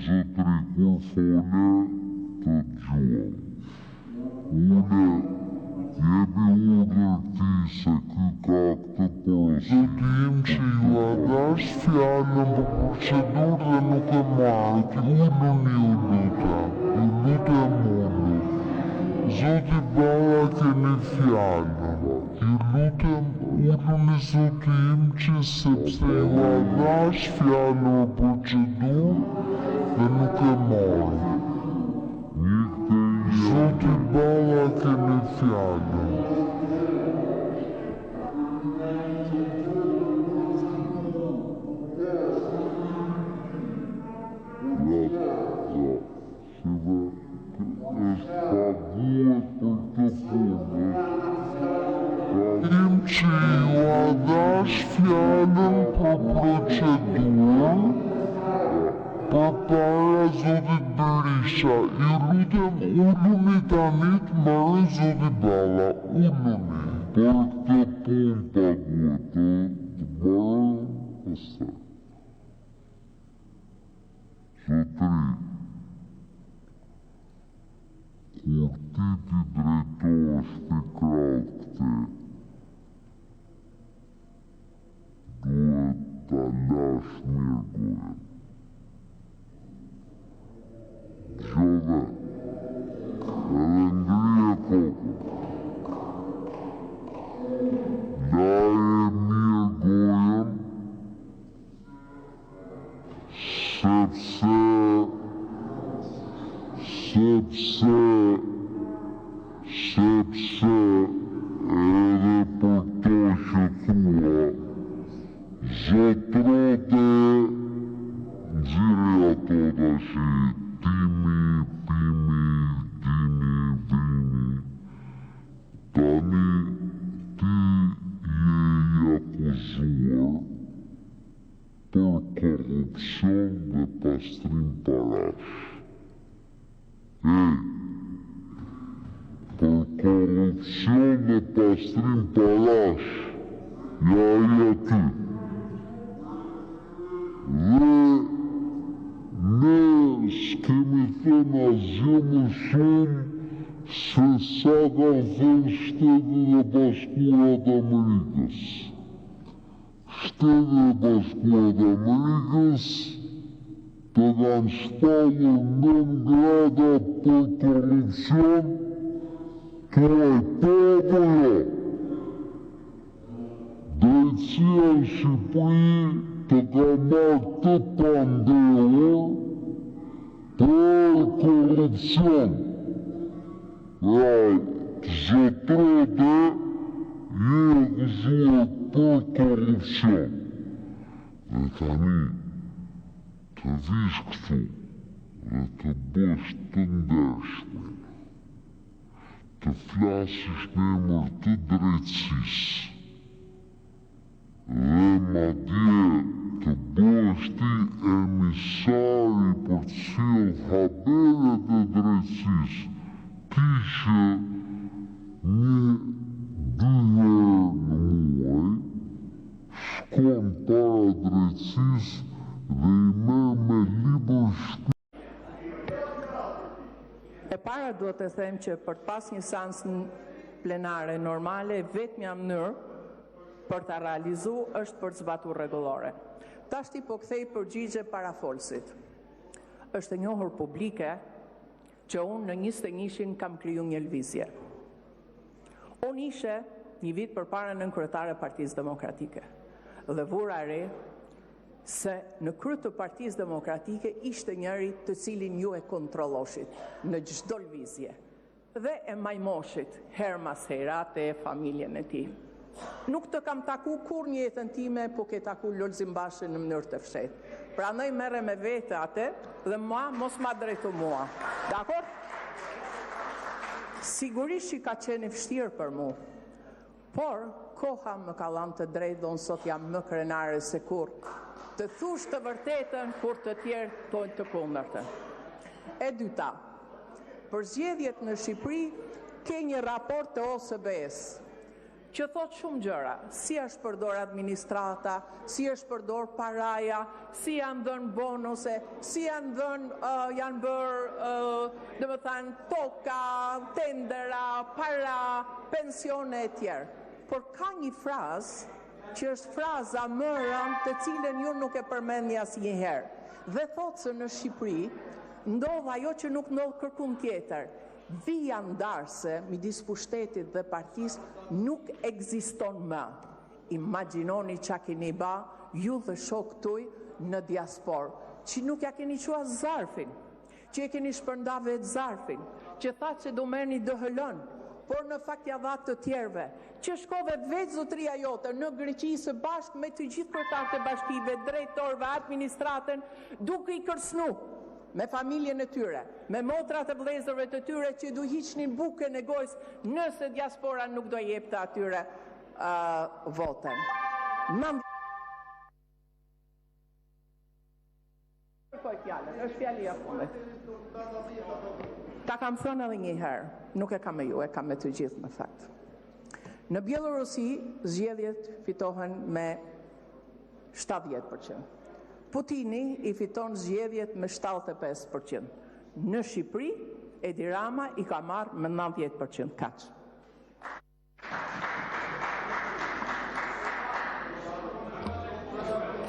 zotëri kur fole të gjuam. Une jebi urdhër ti se ky ka këtë porosi. Zoti im që ju dash fjalën për procedurë dhe nuk e marrët, uluni ju lutem unë. Zoti Balla keni fjalën. Ju lutem uluni zoti im që sepse ju dash fjalën për procedurë dhe nuk e marrët. Zoti Balla keni fjalën. Im që ju dash fjalën për procedurë për para zotit Berisha. Ju lutem uluni tani të marrë zoti Balla, uluni. Për këtë punë paguhet të marrë pastaj. Zotëri, kur ti drejtohesh të krahët këte, duhet ta lash mirë gojen. Gjove, edhe ngrije kokën. Laje mirë gojen, sepse edhe për to që thua, zotrote nxirri ato tashi, timi, pimi, dini, vini. Tani ti je i akuzuar për korrupsion dhe pastrim parash. Për korrupsion dhe pastrim parash, ja i aty. Dhe ne s'kemi thënë asgjë më shumë se sa kanë thënë Shtetet e Bashkuara të Amerikës. Shtetet e Bashkuara të Amerikës të kanë shpallur 9 grada për korrupsion, tuaj po apo jo? Drejtësia në Shqipëri të ka marrë të pandehur për korrupsion. Pra, zotrote je akuzuar për korrupsion. Dhe tani, të vish këtu dhe të bësh të ndershme, të flasish në emër të drejtësisë, dhe madje të bësh ti emisari për të sjellë haberet e drejtësisë, ti që 1-2 herë në muaj shkon para drejtësisë dhe i merr me libër shkrim. E para duhet të them që për të pas një seancë plenare normale, vetmja mënyrë për ta realizuar është për të zbatuar rregullore. Tashti po kthej përgjigje parafolsit. Është e njohur publike që unë në 21-shin kam kriju një lëvizje. Unë ishe një vit përpara nënkryetare e Partisë Demokratike dhe vura re se në krye të Partisë Demokratike ishte njëri të cilin ju e kontrolloshit në çdo lëvizje dhe e majmoshit her mas herate e familjen e tij. Nuk të kam taku kur një jetën time, po ke taku Lulzim Bashën në mënyrë të fshehtë. Prandaj merre me vete atë dhe mos ma drejto mua. Dakor? Sigurisht që ka qenë vështirë për mu, por koha më ka lanë të drejtë dhe unë sot jam më krenare se kur të thush të vërtetën kur të tjerë tojnë të kundërtën. E dyta, për zgjedhjet në Shqipëri ke një raport të OSBE-s që thot shumë gjëra, si është përdor administrata, si është përdor paraja, si janë dhënë bonuse, si janë dhënë, janë bërë, dhe më thanë, toka, tendera, para, pensione e tjerë. Por ka një frazë, që është fraza më rëndë të cilën ju nuk e përmendni asnjëherë. Dhe thotë se në Shqipëri ndodh ajo që nuk ndodh kërkun tjetër. Vija ndarse midis pushtetit dhe partisë nuk ekziston më. Imagjinoni çka keni bë ju dhe shok tuj në diasporë, që nuk ja keni qua zarfin, që e keni shpërnda vetë zarfin, që thatë që do merrni DHL-n, por në fakt ja dha të tjerëve, që shkove vetë zotëria jote në Greqi së bashku me të gjithë kryetarët e bashkive, drejtorëve, administratën, duke I kërcënu me familjen e tyre, me motrat e vëllezërve të tyre që du hiqnin bukën e gojës nëse diaspora nuk do jepte atyre votën. Është fjali e fundit. Ta kam thënë edhe një herë, nuk e kam me ju, e kam me të gjithë në fakt. Në Bielorusi zgjedhjet fitohen me 70%. Putini I fiton zgjedhjet me 75%. Në Shqipëri, Edi Rama I ka marrë me 90%. Kaq.